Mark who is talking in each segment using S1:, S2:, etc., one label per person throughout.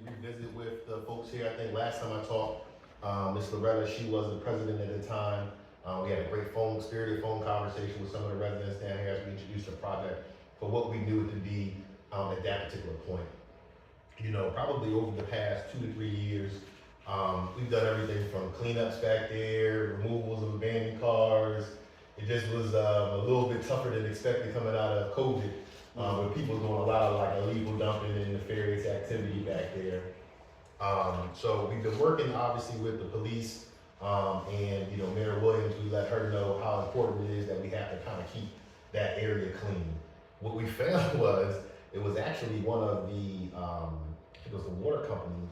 S1: revisit with the folks here. I think last time I talked, Ms. Loretta, she was the president at the time. We had a great spirited phone conversation with some of the residents down here as we introduced the project for what we knew it to be at that particular point. You know, probably over the past 2 to 3 years, we've done everything from cleanups back there, removals of abandoned cars. It just was a little bit tougher than expected coming out of COVID, where people were doing a lot of like illegal dumping and nefarious activity back there. So we've been working obviously with the police, and you know, Mayor Williams, we let her know how important it is that we have to kind of keep that area clean. What we found was, it was actually one of the, it was the water company,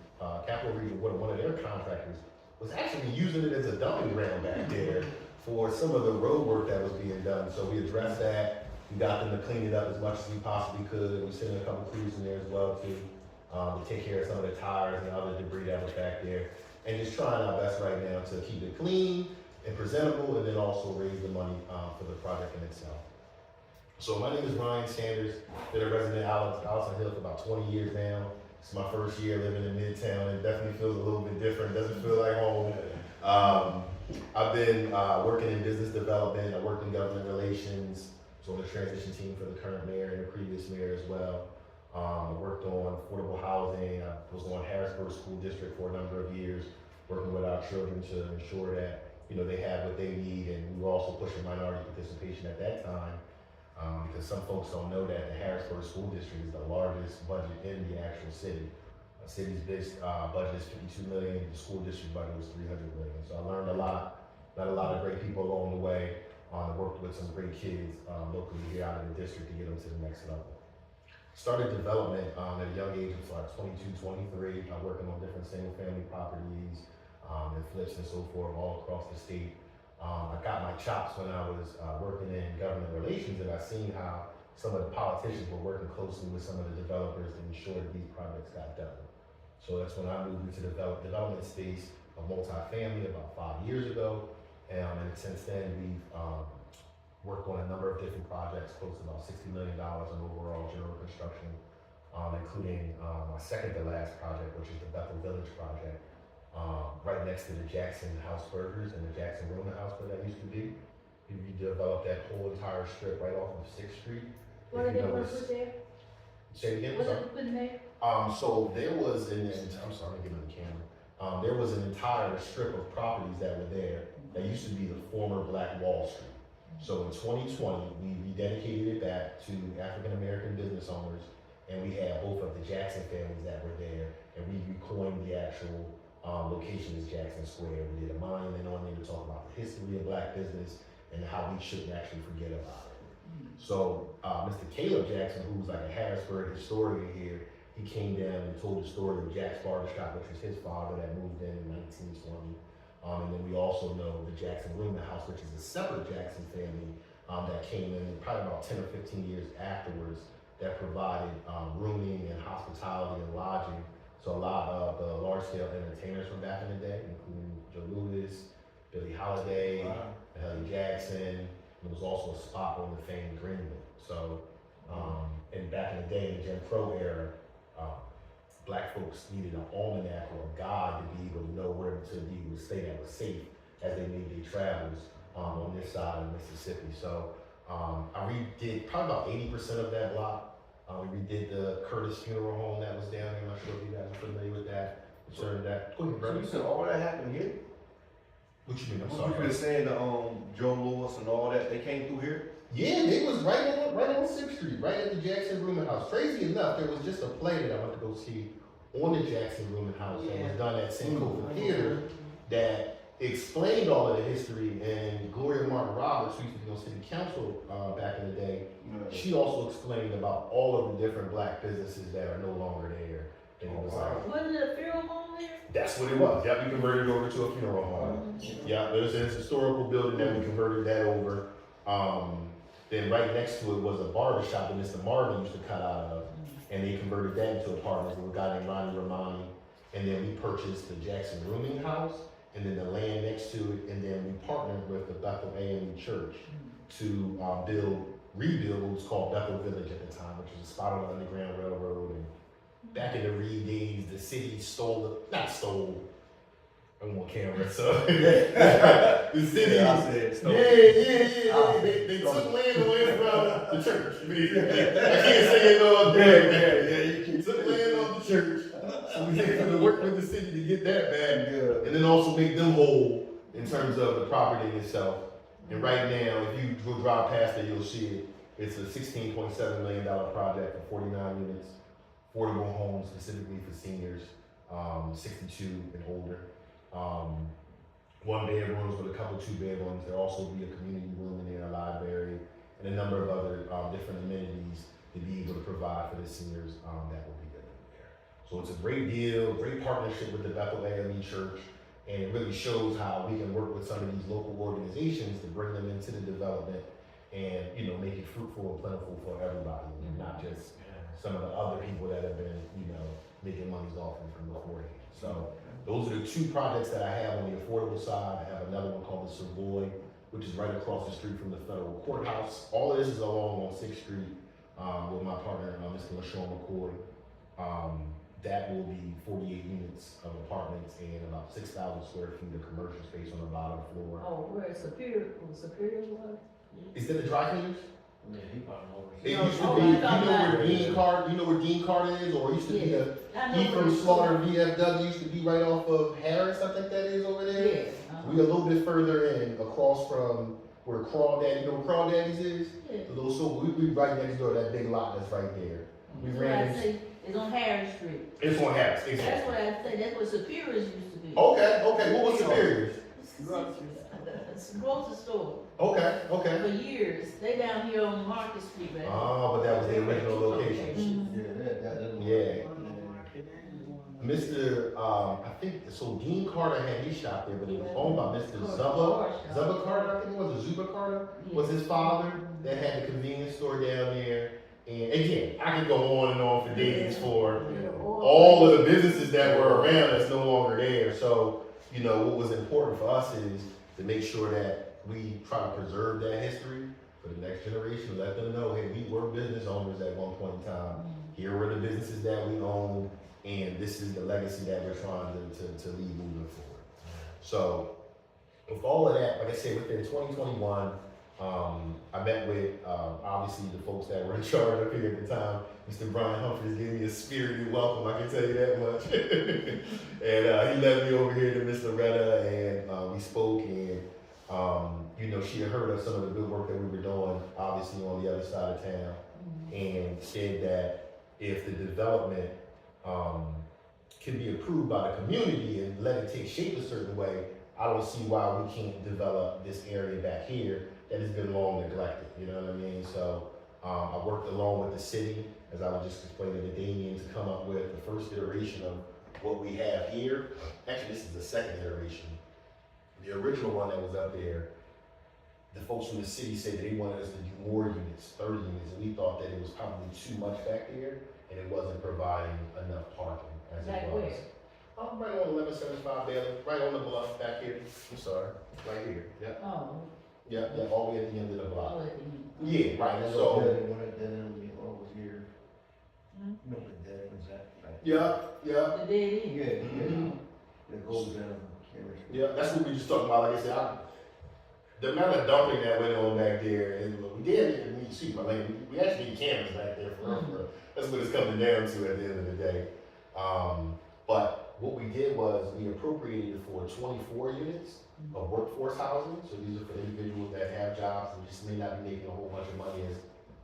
S1: Capital Region Water, one of their contractors, was actually using it as a dumping ground back there for some of the road work that was being done. So we addressed that. We got them to clean it up as much as we possibly could. We sent a couple crews in there as well too, to take care of some of the tires and other debris that was back there. And just trying our best right now to keep it clean and presentable, and then also raise the money for the project in itself. So my name is Ryan Sanders. Been a resident of Allison Hill for about 20 years now. It's my first year living in Midtown, and it definitely feels a little bit different. Doesn't feel like home. I've been working in business development. I worked in government relations. I was on the transition team for the current mayor and the previous mayor as well. I worked on affordable housing. I was on Harrisburg School District for a number of years, working with our children to ensure that, you know, they have what they need. And we were also pushing minority participation at that time. Because some folks don't know that the Harrisburg School District is the largest budget in the actual city. The city's budget is $52 million, the school district budget was $300 million. So I learned a lot, met a lot of great people along the way, worked with some great kids locally here out of the district to get them to the next level. Started development at a young age of like 22, 23, working on different single family properties and flips and so forth all across the state. I got my chops when I was working in government relations, and I seen how some of the politicians were working closely with some of the developers to ensure that these projects got done. So that's when I moved into the development space of multifamily about 5 years ago. And since then, we've worked on a number of different projects, close to about $60 million in overall general construction, including my second to last project, which is the Bethel Village project. Right next to the Jackson House Burgers and the Jackson Roman House where that used to be. We redeveloped that whole entire strip right off of 6th Street.
S2: What are they gonna put there?
S1: Say it again,
S2: What
S1: sorry.
S2: are they putting there?
S1: So there was I'm sorry, give me the camera. There was an entire strip of properties that were there that used to be the former Black Wall Street. So in 2020, we rededicated it back to African American business owners, and we had both of the Jackson families that were there, and we recoined the actual location is Jackson Square. We did a monument on there to talk about the history of Black business and how we shouldn't actually forget about it. So Mr. Caleb Jackson, who's like a Harrisburg historian here, he came down and told the story of Jack's Barbershop, which was his father that moved in 1920. And then we also know the Jackson Rooming House, which is a separate Jackson family that came in probably about 10 or 15 years afterwards that provided rooming and hospitality and lodging. So a lot of the large-scale entertainers from back in the day, including Joe Louis, Billie Holiday, Mahalia Jackson. There was also a spot on the famed Greenwood. So, and back in the day, in the Jim Crow era, Black folks needed an almanac or a guide to be able to know where to be able to stay that was safe as they made their travels on this side of Mississippi. So I redid probably about 80% of that block. We redid the Curtis Funeral Home that was down there. I'm not sure if you guys are familiar with that. So
S3: you said all that happened here?
S1: What you mean? I'm
S3: You
S1: sorry.
S3: were saying the Joe Louis and all that, they came through here?
S1: Yeah, it was right on 6th Street, right at the Jackson Rooming House. Crazy enough, there was just a play that I went to go see on the Jackson Rooming House that was done at Sankofa Theater that explained all of the history. And Gloria Martin Roberts, who used to be on city council back in the day, she also explained about all of the different Black businesses that are no longer there. And it was like,
S2: Wasn't it a funeral home there?
S1: that's what it was. Yep, we converted it over to a funeral home. Yeah, there's a historical building that we converted that over. Then right next to it was a barber shop that Mr. Marvin used to cut out of, and they converted that into apartments with a guy named Ronnie Romani. And then we purchased the Jackson Rooming House, and then the land next to it, and then we partnered with the Bethel AME Church to rebuild what was called Bethel Village at the time, which was a spot on the Underground Railroad. And back in the Reed days, the city not stole, I'm on camera, so the city, they took land away from the church. I can't say it no other way. You took land off the church, so we had to work with the city to get that back, and then also make them whole in terms of the property itself. And right now, if you go drive past it, you'll see it. It's a $16.7 million project for 49 units, affordable homes specifically for seniors, 62 and older. 1 bedrooms with a couple 2 bedrooms. There'll also be a community room in there, a library, and a number of other different amenities to be able to provide for the seniors that will be living there. So it's a great deal, great partnership with the Bethel AME Church, and it really shows how we can work with some of these local organizations to bring them into the development and, you know, make it fruitful and plentiful for everybody, and not just some of the other people that have been, you know, making monies off them from beforehand. So those are the 2 projects that I have on the affordable side. I have another one called the Savoy, which is right across the street from the federal courthouse. All of this is along on 6th Street with my partner, Mr. LaShawn McCoy. That will be 48 units of apartments and about 6,000 square feet of commercial space on the bottom floor.
S2: Oh, where Superior was?
S1: Is that the dry cleaners?
S4: Yeah, he probably knows.
S1: It used to be, you know where Dean Carter is, or it used to be he from Slaughter VFW used to be right off of Harris, I think that is over there.
S2: Yeah.
S1: We a little bit further in, across from where Crawdaddy, you know where Crawdaddy's is?
S2: Yeah.
S1: We right next door to that big lot that's right there. We ran into.
S2: It's on Harris Street.
S1: It's on Harris, exactly.
S2: That's what I say. That's what Superior's used to be.
S1: Okay. What was Superior's?
S2: It's a grocery store.
S1: Okay.
S2: For years. They down here on Market Street, right?
S1: Oh, but that was the original location. Yeah. Mr. I think, so Dean Carter had his shop there, but it was owned by Mr. Zubba Carter, I think it was, or Zuba Carter, was his father that had the convenience store down there. And again, I could go on and on for days for all of the businesses that were around that's no longer there. So, you know, what was important for us is to make sure that we try to preserve that history for the next generation, let them know, hey, we were business owners at one point in time. Here were the businesses that we own, and this is the legacy that we're trying to leave moving forward. So, with all of that, like I said, within 2021, I met with, obviously, the folks that were in charge up here at the time. Mr. Brian Humphries gave me a spirited welcome, I can tell you that much. And he led me over here to Miss Loretta, and we spoke, and you know, she had heard of some of the good work that we were doing, obviously, on the other side of town, and said that if the development can be approved by the community and let it take shape a certain way, I don't see why we can't develop this area back here that has been long neglected, you know what I mean? So I worked along with the city, as I was just explaining to Damion, to come up with the first iteration of what we have here. Actually, this is the second iteration. The original one that was up there, the folks from the city said that they wanted us to do more units, 30 units, and we thought that it was probably too much back there, and it wasn't providing enough parking as it was. Right on 1175 Bailey, right on the bluff back here. I'm sorry, right here. Yep.
S2: Oh.
S1: Yeah, all the way at the end of the block.
S2: Oh,
S1: Yeah, right.
S4: So,
S1: So,
S4: was here. No, the dead ends that.
S1: yeah.
S2: The dead end.
S4: Yeah. That goes down.
S1: Yeah, that's what we just talking about. Like I said, the amount of dumping that went on back there, and we did need to see, but like, we actually need cameras back there for that's what it's coming down to at the end of the day. But what we did was we appropriated for 24 units of workforce housing. So these are for individuals that have jobs and just may not be making a whole bunch of money, as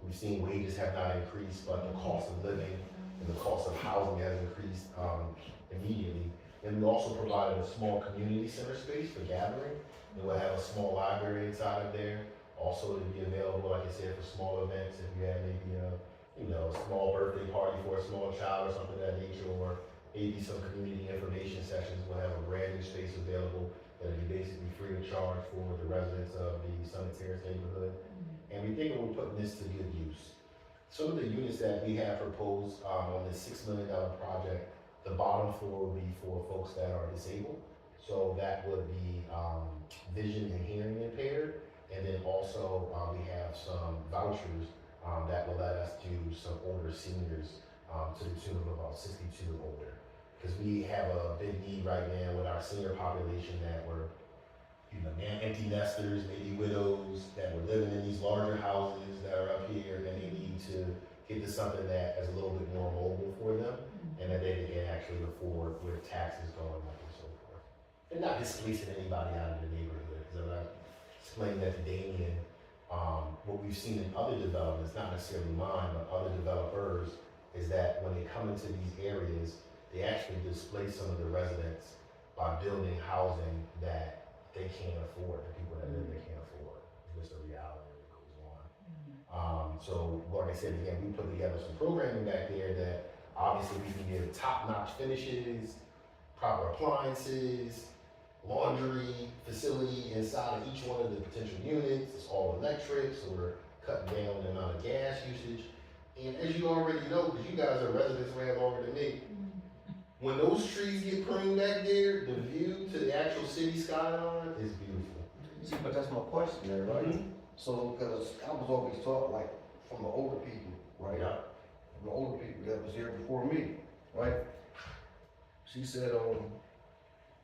S1: we've seen wages have not increased, but the cost of living and the cost of housing has increased immediately. And we also provided a small community center space for gathering. And we'll have a small library inside of there. Also, to be available, like I said, for small events. If you have maybe a small birthday party for a small child or something of that nature, or maybe some community information sessions, we'll have a brand new space available that'll be basically free of charge for the residents of the Summit Terrace neighborhood. And we think we're putting this to good use. Some of the units that we have proposed on this $6 million project, the bottom floor will be for folks that are disabled. So that would be vision and hearing impaired. And then also we have some vouchers that will let us do some older seniors to the tune of about 62 and older. Because we have a big need right now with our senior population that were, empty nesters, maybe widows that were living in these larger houses that are up here, and they need to get to something that is a little bit more mobile for them, and that they can actually afford with taxes going up and so forth. And not displacing anybody out of the neighborhood, because I explained that to Damion, what we've seen in other developments, not necessarily mine, but other developers, is that when they come into these areas, they actually displace some of the residents by building housing that they can't afford, the people that live there can't afford. It's just a reality that goes on. So like I said, again, we put together some programming back there that obviously we can give top-notch finishes, proper appliances, laundry facility inside of each one of the potential units. It's all electric, so we're cutting down the amount of gas usage. And as you already know, because you guys are residents around longer than me, when those trees get pruned back there, the view to the actual city skyline is beautiful.
S4: See, but that's my question there, right?
S1: Mm-hmm.
S4: So, because I was always taught, like, from the older people, right?
S1: Yeah.
S4: From the older people that was here before me, right? She said,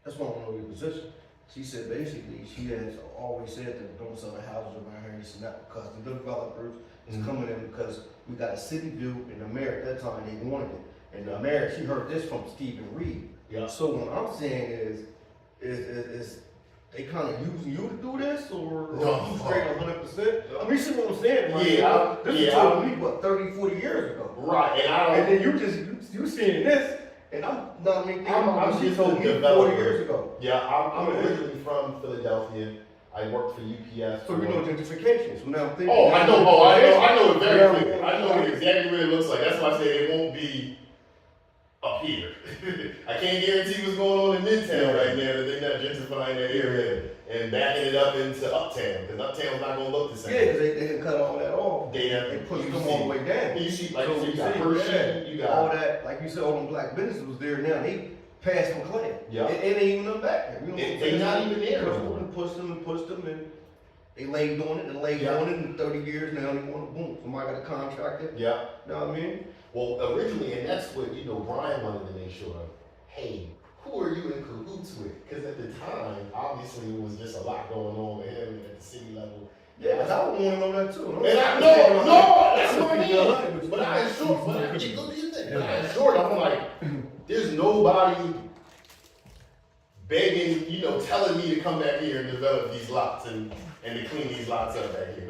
S4: that's why I want to know your position. She said, basically, she has always said that don't sell the houses around here, it's not because the developers is coming in because we got a city view, and the mayor at that time, they wanted it. And the mayor, she heard this from Stephen Reed.
S1: Yeah.
S4: So what I'm saying is they kind of using you to do this, or
S1: No.
S4: you straight 100%? I mean, see what I'm saying, right?
S1: Yeah,
S4: This was told me, what, 30, 40 years ago.
S1: Right, and I don't.
S4: And then you seeing this, and I'm not making
S1: I'm
S4: she
S1: just
S4: told
S1: a
S4: me 40
S1: developer.
S4: years ago.
S1: Yeah, I'm originally from Philadelphia. I worked for UPS.
S4: So you know gentrification, so now I'm thinking.
S1: Oh, I know it very
S4: Yeah.
S1: clearly. I know exactly what it looks like. That's why I said it won't be up here. I can't guarantee what's going on in Midtown right now that they're not gentrifying that area and backing it up into Uptown, because Uptown's not gonna look the same.
S4: Yeah, because they didn't cut all that off.
S1: They
S4: pushed
S1: you
S4: them
S1: see-
S4: all the way down.
S1: You see, like
S4: So
S1: you got
S4: see,
S1: Hershey, you got
S4: all that, like you said, all them black businesses was there now. They passed from Clay.
S1: Yeah.
S4: It ain't even them back there. You know what I'm
S1: They
S4: saying?
S1: not even there
S4: Pushed
S1: no more.
S4: them and pushed them and pushed them, and they laid on it and laid
S1: Yeah.
S4: on it. And 30 years now, they want to boom. Somebody got a contract it.
S1: Yeah.
S4: You know what I mean?
S1: Well, originally, and that's what, Brian wanted to make sure of, hey, who are you in cahoots with? Because at the time, obviously, it was just a lot going on with him at the city level.
S4: Yeah, because I would want to know that too.
S1: And I know, no, that's what I mean. But I assured, but I you go do your thing. But I assured, I'm like, there's nobody begging, telling me to come back here and develop these lots and to clean these lots up back here.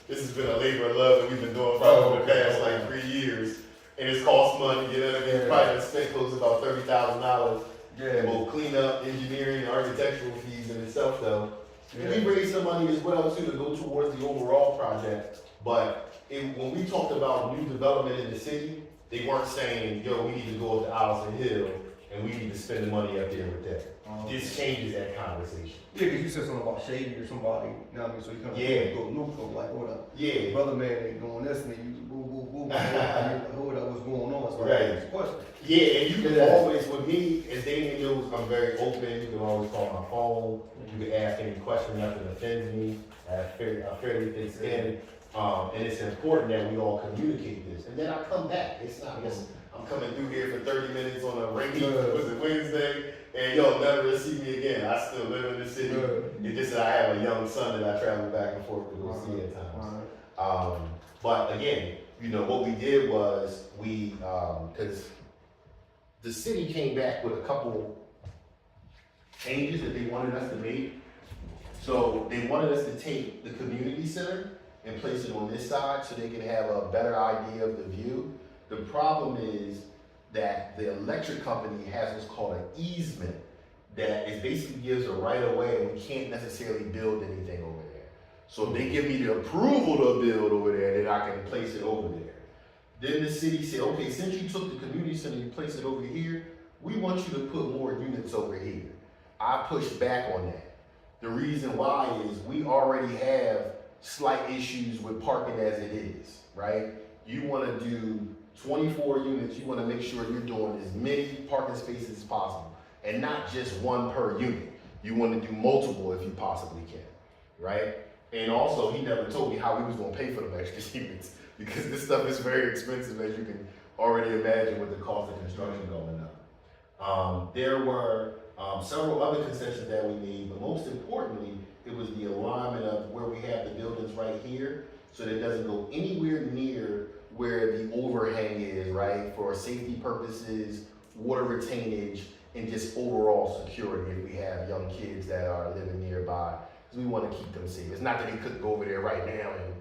S1: This has been a labor of love that we've been doing for the past like 3 years. And it's cost money, probably spent close to about $30,000.
S4: Yeah.
S1: And we'll clean up engineering and architectural fees in itself though. And we raised some money as well too to go towards the overall project. But when we talked about new development in the city, they weren't saying, we need to go up to Allison Hill and we need to spend the money up there with that. This changes that conversation.
S4: Yeah, because you said something about Shady or somebody, you know what I mean? So you kind of go neutral, like, hold up.
S1: Yeah.
S4: Brother man ain't doing this, and then you boo, boo, boo. Hold up, what's going on? So
S1: Right.
S4: I ask a question.
S1: Yeah, and you can always, with me, as Damion knows, I'm very open. You can always call my phone. You can ask any question, nothing offends me. I have fairly thick skin. And it's important that we all communicate this. And then I come back. It's not just, I'm coming through here for 30 minutes on a rainy, Wednesday, and y'all never see me again. I still live in the city. It's just that I have a young son that I travel back and forth to go see at times. But again, what we did was because the city came back with a couple changes that they wanted us to make. So they wanted us to take the community center and place it on this side so they can have a better idea of the view. The problem is that the electric company has what's called an easement that is basically gives a right of way, and we can't necessarily build anything over there. So if they give me the approval to build over there, then I can place it over there. Then the city said, okay, since you took the community center and you placed it over here, we want you to put more units over here. I pushed back on that. The reason why is we already have slight issues with parking as it is, right? You want to do 24 units, you want to make sure you're doing as many parking spaces as possible, and not just one per unit. You want to do multiple if you possibly can, right? And also, he never told me how we was going to pay for them extra units, because this stuff is very expensive, as you can already imagine with the cost of construction going up. There were several other concessions that we made, but most importantly, it was the alignment of where we have the buildings right here, so that it doesn't go anywhere near where the overhang is, right? For safety purposes, water retainage, and just overall security if we have young kids that are living nearby, because we want to keep them safe. It's not that they couldn't go over there right now, and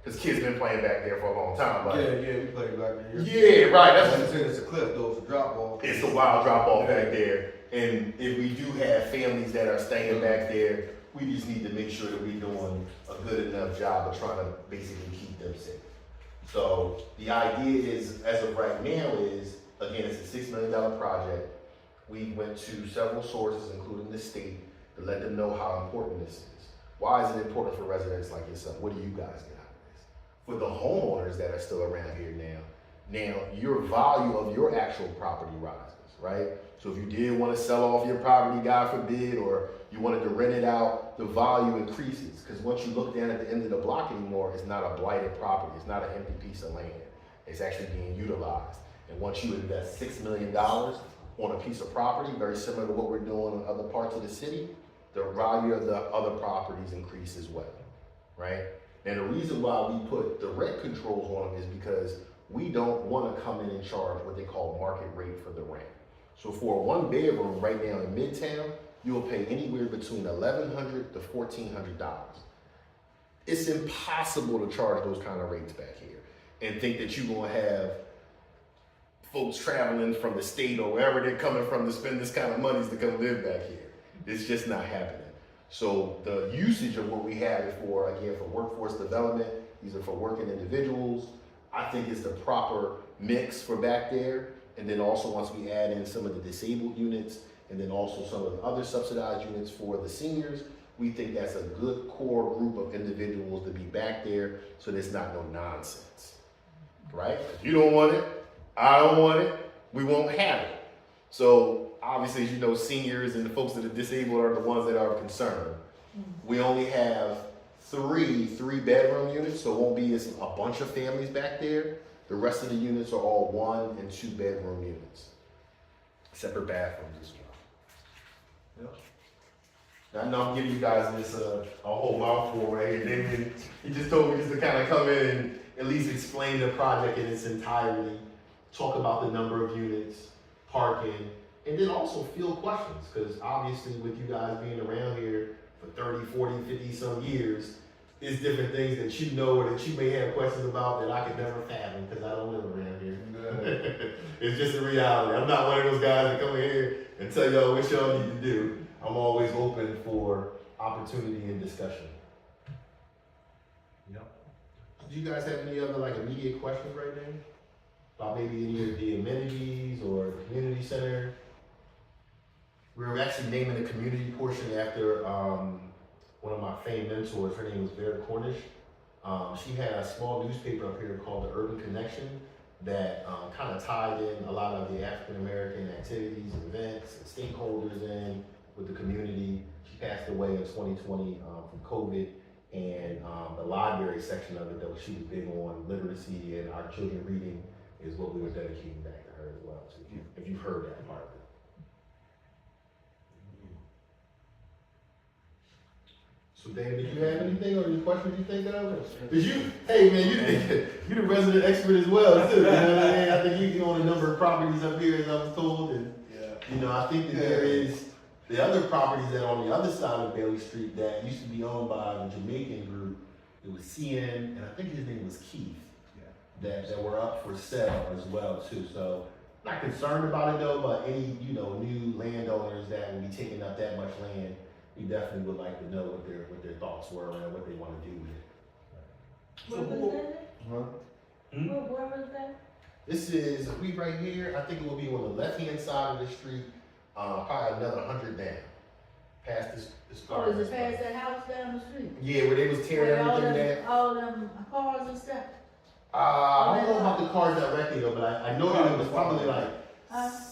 S1: because kids been playing back there for a long time. But
S4: Yeah, we played back there.
S1: yeah, right. That's
S4: Like I said, it's a cliff though, it's a drop off.
S1: It's a wild drop off back there. And if we do have families that are staying back there, we just need to make sure that we're doing a good enough job of trying to basically keep them safe. So the idea is, as of right now, is again, it's a $6 million project. We went to several sources, including the state, to let them know how important this is. Why is it important for residents like yourself? What do you guys get out of this? For the homeowners that are still around here now your value of your actual property rises, right? So if you did want to sell off your property, God forbid, or you wanted to rent it out, the value increases. Because once you look down at the end of the block anymore, it's not a blighted property. It's not an empty piece of land. It's actually being utilized. And once you invest $6 million on a piece of property, very similar to what we're doing in other parts of the city, the value of the other properties increase as well, right? And the reason why we put the rent controls on them is because we don't want to come in and charge what they call market rate for the rent. So for a 1 bedroom right now in Midtown, you'll pay anywhere between $1,100 to $1,400. It's impossible to charge those kind of rates back here and think that you're going to have folks traveling from the state or wherever they're coming from to spend this kind of money to come live back here. It's just not happening. So the usage of what we have is for, again, for workforce development. These are for working individuals. I think it's the proper mix for back there. And then also once we add in some of the disabled units and then also some of the other subsidized units for the seniors, we think that's a good core group of individuals to be back there, so there's not no nonsense, right? If you don't want it, I don't want it, we won't have it. So obviously, as you know, seniors and the folks that are disabled are the ones that are concerned. We only have three bedroom units, so it won't be a bunch of families back there. The rest of the units are all 1 and 2 bedroom units. Separate bathrooms as well. Now, I know I'm giving you guys this a whole mouthful, right? And then he just told me just to kind of come in and at least explain the project in its entirety, talk about the number of units, parking, and then also field questions, because obviously with you guys being around here for 30, 40, 50 some years, there's different things that you know or that you may have questions about that I could never fathom because I don't live around here. It's just a reality. I'm not one of those guys that come in here and tell y'all what y'all need to do. I'm always open for opportunity and discussion.
S3: Yep.
S1: Do you guys have any other like immediate questions right now? About maybe any of the amenities or the community center? We're actually naming the community portion after one of my famed mentors. Her name was Vera Cornish. She had a small newspaper up here called the Urban Connection that kind of tied in a lot of the African American activities and events and stakeholders in with the community. She passed away in 2020 from COVID, and the library section of it that she was big on, literacy and our children reading, is what we were dedicating back to her as well. So if you've heard that part of it. So Dan, did you have anything or any questions you think of? Did you? Hey man, you're the resident expert as well too. You know what I mean? I think you own a number of properties up here, as I was told, and you know I think that there is the other properties that are on the other side of Bailey Street that used to be owned by the Jamaican group. It was CN, and I think his name was Keith. That were up for sale as well too. So not concerned about it though, but any new landowners that will be taking up that much land, we definitely would like to know what their thoughts were and what they want to do with it.
S2: Where was that? Where was that?
S1: This is right here. I think it will be on the left-hand side of the street, probably another 100 down, past this
S2: Oh, is it past that house down the street?
S1: Yeah, where they was tearing
S2: Where
S1: everything down.
S2: all them cars and stuff?
S1: I don't know about the cars directly though, but I know that it was probably like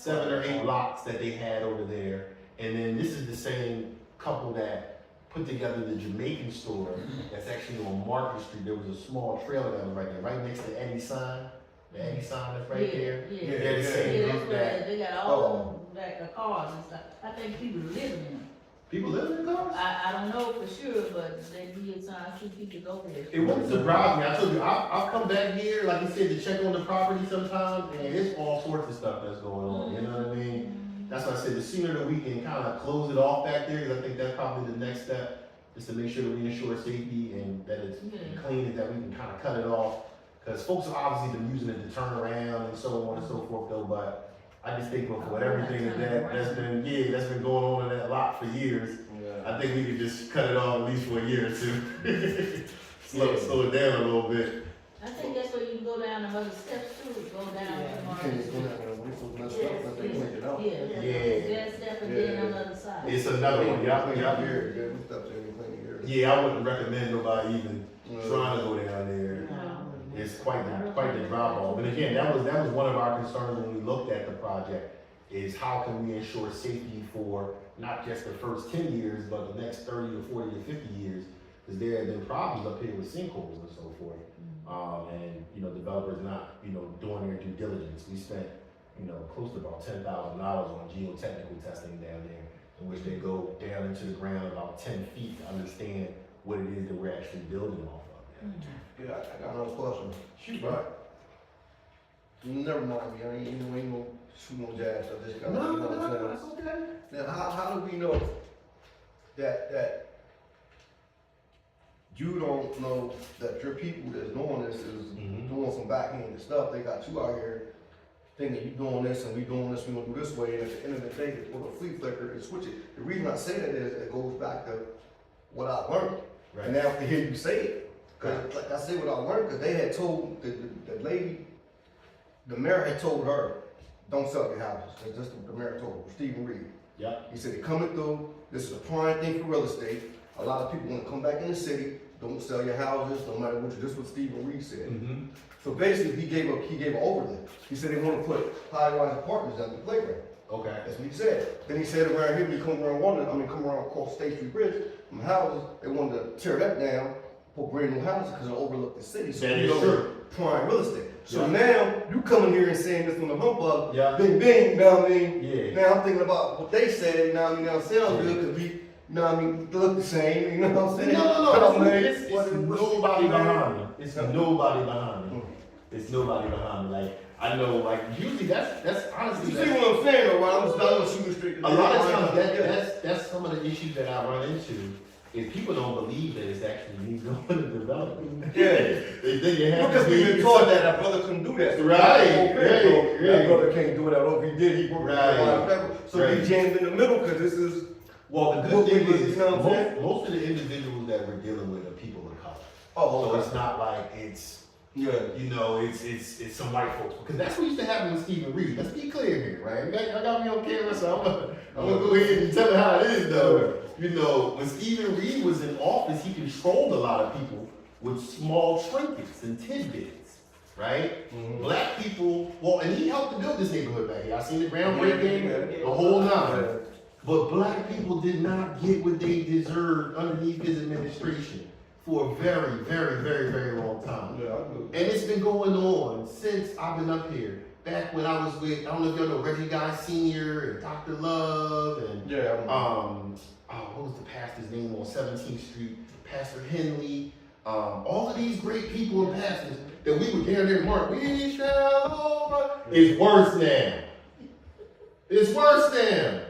S1: 7 or 8 lots that they had over there. And then this is the same couple that put together the Jamaican store that's actually on Market Street. There was a small trailer that was right there, right next to Eddie's sign. The Eddie sign that's right there.
S2: Yeah.
S1: They're the same group that.
S2: They got all like the cars and stuff. I think people living in them.
S1: People living in cars?
S2: I don't know for sure, but they be a time, I see people go there.
S1: It wouldn't surprise me. I told you, I've come back here, like you said, to check on the property sometimes, and it's all sorts of stuff that's going on, you know what I mean? That's why I said the sooner that we can kind of close it off back there, because I think that's probably the next step, is to make sure that we ensure safety and that it's clean, and that we can kind of cut it off. Because folks have obviously been using it to turn around and so on and so forth though, but I just think with everything that's been going on in that lot for years, I think we could just cut it off at least for a year or two. slow it down a little bit.
S2: I think that's where you can go down the other steps too, go down
S4: You
S2: to
S4: can't just go down there and wait for the next step, let they clean it out.
S2: That step and then on the other side.
S1: It's another one,
S4: Clean
S1: yeah.
S4: here, yeah, we stepped in, clean here.
S1: Yeah, I wouldn't recommend nobody even trying to go down there. It's quite the drop off. And again, that was one of our concerns when we looked at the project, is how can we ensure safety for not just the first 10 years, but the next 30 or 40 or 50 years, because there have been problems up here with sinkholes and so forth. And, developers not, doing their due diligence. We spent, close to about $10,000 on geotechnical testing down there, in which they go down into the ground about 10 feet to understand what it is that we're actually building off of.
S4: Yeah, I got another question.
S1: Shoot,
S4: Right. Never mind me, I ain't gonna shoot no jazz, I just got
S1: No, that's okay.
S4: Now, how do we know that you don't know that your people that's doing this is doing some backhanded stuff? They got you out here thinking you doing this and we doing this, we gonna do this way, and at the end of the day, they pull a flea flicker and switch it. The reason I say that is it goes back to what I learned.
S1: Right.
S4: And now to hear you say it, because like I said, what I learned, because they had told the lady, the mayor had told her, don't sell your houses. That's just what the mayor told her, Stephen Reed.
S1: Yeah.
S4: He said, they're coming through, this is a prime thing for real estate. A lot of people want to come back in the city, don't sell your houses, no matter what, this is what Stephen Reed said. So basically, he gave an overlay. He said they want to put high-rise apartments on the playground.
S1: Okay.
S4: That's what he said. Then he said around here, when you come around come around across State Street Bridge, from houses, they wanted to tear that down, put brand new houses because it overlooked the city. So
S1: That
S4: you
S1: is
S4: know,
S1: true.
S4: prime real estate. So
S1: Yeah.
S4: now you coming here and saying this on the humbug,
S1: Yeah.
S4: bing bing, you know what I mean?
S1: Yeah.
S4: Now I'm thinking about what they said, you know what I mean? Now it sounds good because we, you know what I mean, they look the same, you know what I'm saying?
S1: No. It's
S4: What-
S1: nobody behind me. It's nobody behind me. It's nobody behind me. Like, I know, like, usually that's honestly.
S4: You see what I'm saying, though, right? I'm just shooting straight.
S1: A lot of times, that's some of the issues that I run into, is people don't believe that it's actually me doing the development.
S4: Yeah.
S1: They think it has
S4: Because
S1: to
S4: we've
S1: be.
S4: been taught that our brother couldn't do that. So
S1: Right.
S4: That brother can't do it at all. If he did, he worked
S1: Right.
S4: So we jammed in the middle because this is.
S1: Well, the
S4: What
S1: good
S4: we
S1: thing
S4: was,
S1: is,
S4: you know what I'm saying?
S1: most of the individuals that we're dealing with are people of color.
S4: Oh,
S1: So it's not like it's,
S4: yeah.
S1: it's some white folks, because that's what used to happen with Stephen Reed. Let's be clear here, right? I got me on camera, so I'm gonna go ahead and tell it how it is, though. When Stephen Reed was in office, he controlled a lot of people with small trinkets and tidbits, right? Black people, and he helped to build this neighborhood back here. I seen the groundbreaking, the whole nine. But black people did not get what they deserved underneath his administration for a very, very, very, very long time.
S4: Yeah, I do.
S1: And it's been going on since I've been up here. Back when I was with, I don't know if y'all know Reggie Guy Sr. and Dr. Love and
S4: Yeah, I remember.
S1: what was the pastor's name on 17th Street? Pastor Henley. All of these great people and pastors that we would down there and mark, we shall over. It's worse now. It's worse now.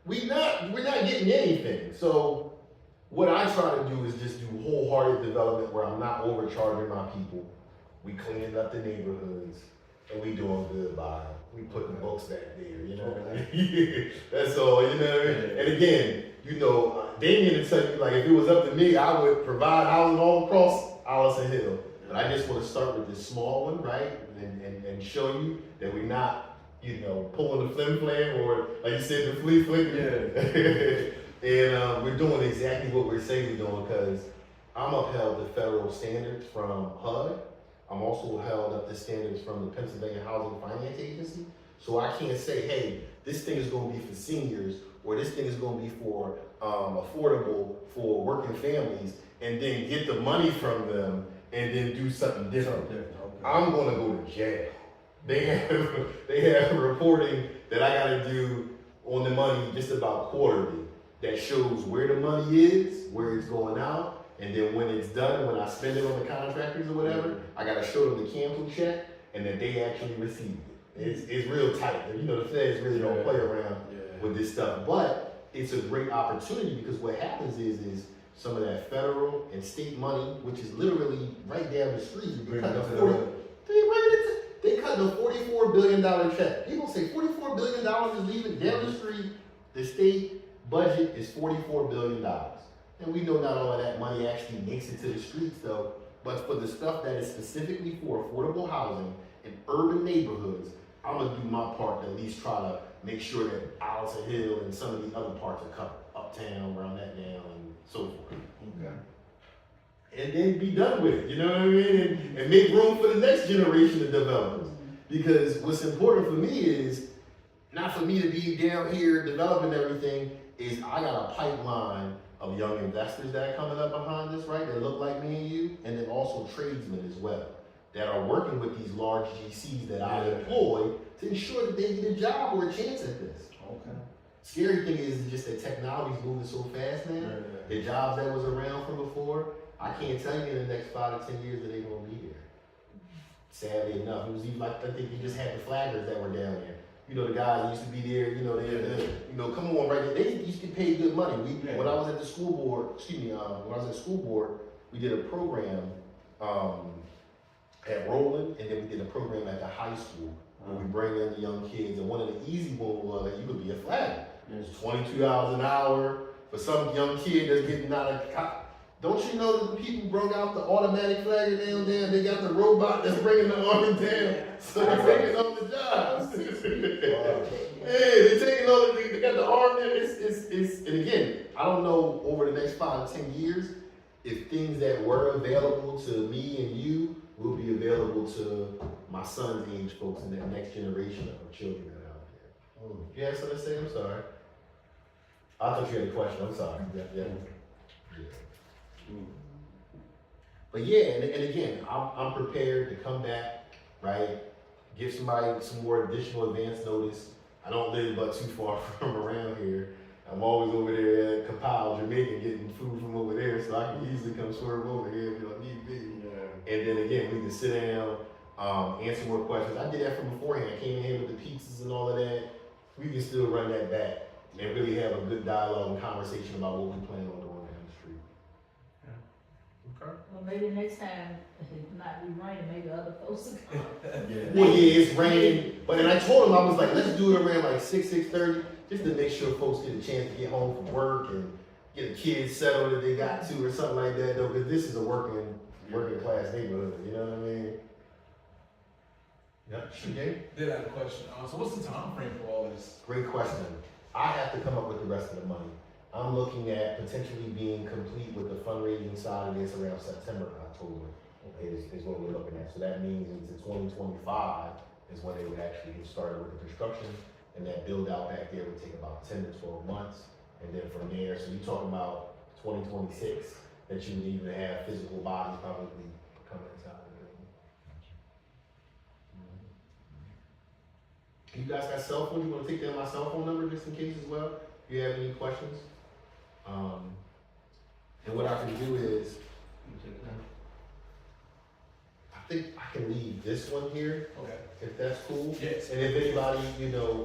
S1: We're not getting anything. So what I try to do is just do wholehearted development where I'm not overcharging my people. We cleaning up the neighborhoods and we doing good by them. We putting books back there, you know what I mean? That's all, you know what I mean? And again, Damion would tell you, like, if it was up to me, I would provide houses all across Allison Hill. But I just want to start with this small one, right? And show you that we're not, pulling the flim flam or, like you said, the flea flicker.
S4: Yeah.
S1: And we're doing exactly what we're saying we're doing, because I'm upheld to federal standards from HUD. I'm also held up to standards from the Pennsylvania Housing Finance Agency. So I can't say, hey, this thing is going to be for seniors, or this thing is going to be for affordable for working families, and then get the money from them and then do something different. I'm going to go to jail. They have reporting that I gotta do on the money just about quarterly that shows where the money is, where it's going out, and then when it's done, when I spend it on the contractors or whatever, I gotta show them the cancel check and that they actually received it. It's real tight. You know, the feds really don't play around with this stuff, but it's a great opportunity because what happens is some of that federal and state money, which is literally right down the street, they cut the $44 billion check. People say $44 billion is leaving down the street. The state budget is $44 billion. And we know not all of that money actually makes it to the streets though, but for the stuff that is specifically for affordable housing in urban neighborhoods, I'm gonna do my part to at least try to make sure that Allison Hill and some of the other parts are covered, uptown, around that now, and so forth.
S4: Okay.
S1: And then be done with it, you know what I mean? And make room for the next generation of developers. Because what's important for me is, not for me to be down here developing everything, is I got a pipeline of young investors that are coming up behind this, right? That look like me and you, and then also tradesmen as well, that are working with these large GCs that I employ to ensure that they get a job or a chance at this.
S4: Okay.
S1: Scary thing is just that technology's moving so fast now. The jobs that was around from before, I can't tell you in the next 5 to 10 years that they're gonna be there. Sadly enough, it was even like, I think you just had the flaggers that were down there. You know, the guys that used to be there, you know, come on, right there. They used to pay good money. When I was at the school board, when I was at school board, we did a program at Roland, and then we did a program at the high school where we bring in the young kids. And one of the easy ones was that you could be a flagger. It's $22 an hour for some young kid that's getting out of college. Don't you know that the people broke out the automatic flagger down there? They got the robot that's bringing the army down, so they're taking on the jobs. They're taking on they got the arm there. And again, I don't know over the next 5 to 10 years if things that were available to me and you will be available to my son's age folks and that next generation of children that are out there. You have something to say? I'm sorry. I thought you had a question. I'm sorry. Yeah. But yeah, and again, I'm prepared to come back, right? Give somebody some more additional advance notice. I don't live but too far from around here. I'm always over there at Capal, Jamaica, getting food from over there, so I can easily come swerve over here if I need be. And then again, we can sit down, answer more questions. I did that from beforehand. I came in here with the pizzas and all of that. We can still run that back and really have a good dialogue and conversation about what we plan on doing down the street. Okay.
S2: Well, maybe next time, it might be raining, maybe other folks will come.
S1: Well, yeah, it's raining. But then I told him, I was like, let's do it around like 6:30, just to make sure folks get a chance to get home from work and get the kids settled if they got to or something like that, though, because this is a working class neighborhood, you know what I mean? Yep, Shugay?
S5: Did have a question. So what's the time frame for all this?
S1: Great question. I have to come up with the rest of the money. I'm looking at potentially being complete with the fundraising side of this around September, October, is what we're looking at. So that means into 2025 is when they would actually get started with the construction, and that build out back there would take about 10 to 12 months. And then from there, so you're talking about 2026, that you would even have physical bodies probably coming inside of it. You guys got cell phones? You want to take down my cell phone number just in case as well? If you have any questions? And what I can do is, I think I can leave this one here,
S5: Okay.
S1: if that's cool.
S5: Yes.
S1: And if anybody,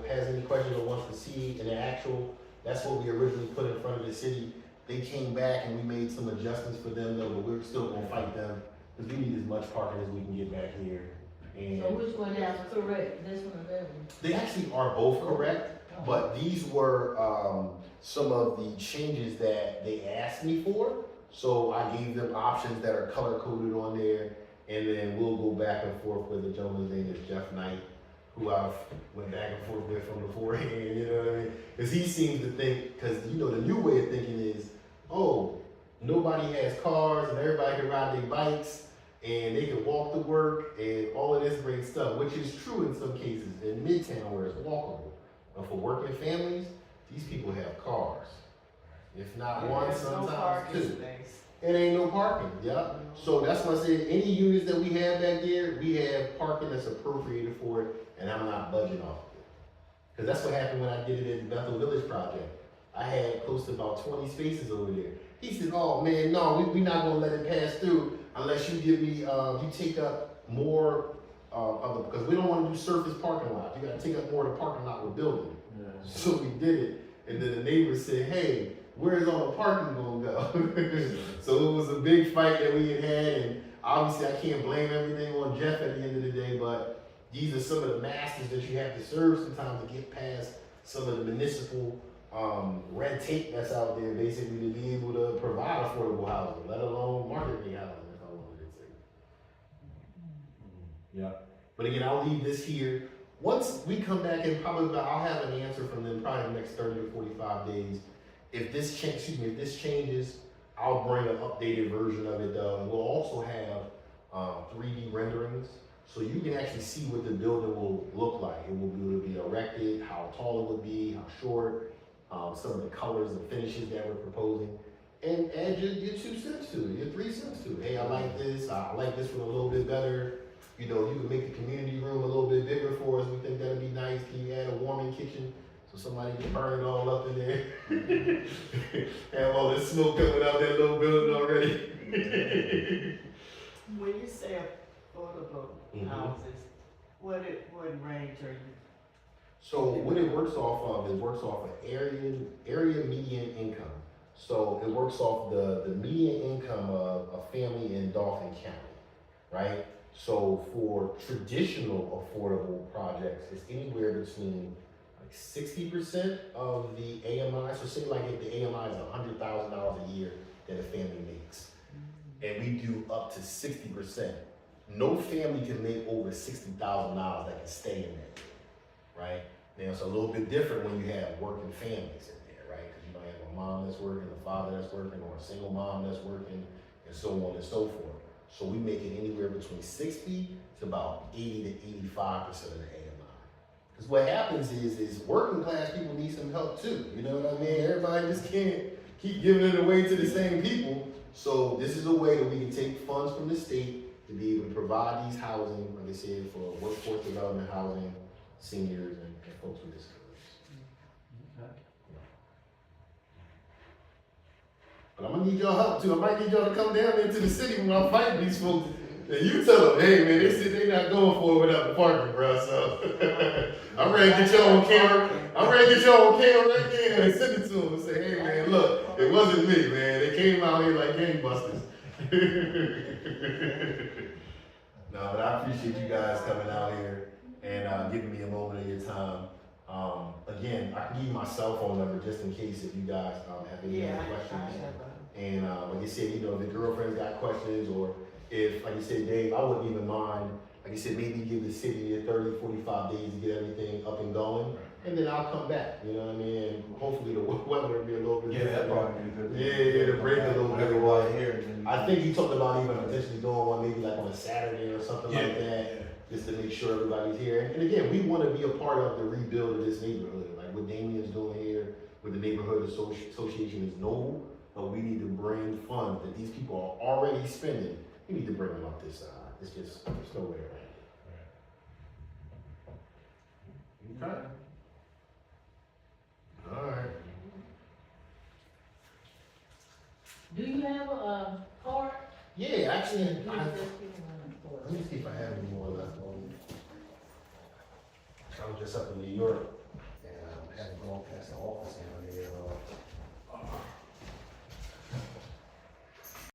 S1: has any questions or wants to see an actual, that's what we originally put in front of the city. They came back and we made some adjustments for them though, but we're still gonna fight them, because we need as much parking as we can get back here. And
S2: So which one is correct, this one or that one?
S1: they actually are both correct. But these were some of the changes that they asked me for. So I gave them options that are color coded on there, and then we'll go back and forth with the gentleman's name is Jeff Knight, who I've went back and forth with from beforehand, you know what I mean? Because he seems to think, because the new way of thinking is, oh, nobody has cars and everybody can ride their bikes and they can walk to work and all of this great stuff, which is true in some cases in Midtown where it's walkable. But for working families, these people have cars. If not one, sometimes two. It ain't no parking, yeah. So that's why I said any units that we have back there, we have parking that's appropriated for it, and I'm not budging off of it. Cause that's what happened when I did it at the Bethel Village project. I had close to about 20 spaces over there. He said, oh man, no, we not gonna let it pass through unless you give me, you take up more because we don't wanna do surface parking lots. You gotta take up more of the parking lot we're building.
S5: Yeah.
S1: So we did it, and then the neighbors said, hey, where's all the parking gonna go? So it was a big fight that we had, and obviously I can't blame everything on Jeff at the end of the day, but these are some of the masters that you have to serve sometimes to get past some of the municipal red tape that's out there, basically, to be able to provide affordable housing, let alone market rate housing, if I wanted to say. Yeah. But again, I'll leave this here. Once we come back in, probably I'll have an answer from them probably in the next 30 to 45 days. If this changes, I'll bring an updated version of it. And we'll also have 3D renderings, so you can actually see what the building will look like. It will be erected, how tall it would be, how short, some of the colors and finishes that we're proposing, and add your 2 cents to it, your 3 cents to it. Hey, I like this one a little bit better. You know, you can make the community room a little bit bigger for us. We think that'd be nice. Can you add a warming kitchen so somebody can burn it all up in there? Have all this smoke coming out that little building already.
S6: When you say affordable houses, what range are you?
S1: So what it works off of area median income. So it works off the median income of a family in Dauphin County, right? So for traditional affordable projects, it's anywhere between like 60% of the AMI. So say like if the AMI is $100,000 a year that a family makes, and we do up to 60%. No family can make over $60,000 that can stay in that, right? Now it's a little bit different when you have working families in there, right? Because you might have a mom that's working, a father that's working, or a single mom that's working, and so on and so forth. So we make it anywhere between 60 to about 80 to 85% of the AMI. Because what happens is working class people need some help too. You know what I mean? Everybody just can't keep giving it away to the same people. So this is a way that we can take funds from the state to be able to provide these housing, like I said, for workforce development housing, seniors, and folks with disabilities. But I'm gonna need y'all help too. I might need y'all to come down into the city when I'm fighting these folks. And you tell them, hey man, they said they not going for it without the parking, bro. So I'm ready to get y'all on camera. I'm ready to get y'all on camera right there and send it to them and say, hey man, look, it wasn't me, man. They came out here like gangbusters. No, but I appreciate you guys coming out here and giving me a moment of your time. Again, I can give you my cell phone number just in case if you guys have any other questions. And like I said, you know, if the girlfriend's got questions, or if, like you said, Dave, I wouldn't even mind, like you said, maybe give the city 30, 45 days to get everything up and going, and then I'll come back, you know what I mean? And hopefully the weather will be a little bit
S3: Yeah, that probably be good.
S1: Yeah, to break a little bit.
S3: Everybody here.
S1: I think you talked about even potentially doing one maybe like on a Saturday or something like that, just to make sure everybody's here. And again, we want to be a part of the rebuild of this neighborhood. Like what Damien's doing here with the neighborhood association is noble, but we need to bring funds that these people are already spending. We need to bring them up this side. It's just, there's no way around it. Okay. All right.
S2: Do you have a card?
S1: Yeah, actually,
S2: Just give me one
S1: let me see if I have any more left on. I was just up in New York and I haven't gone past the office yet.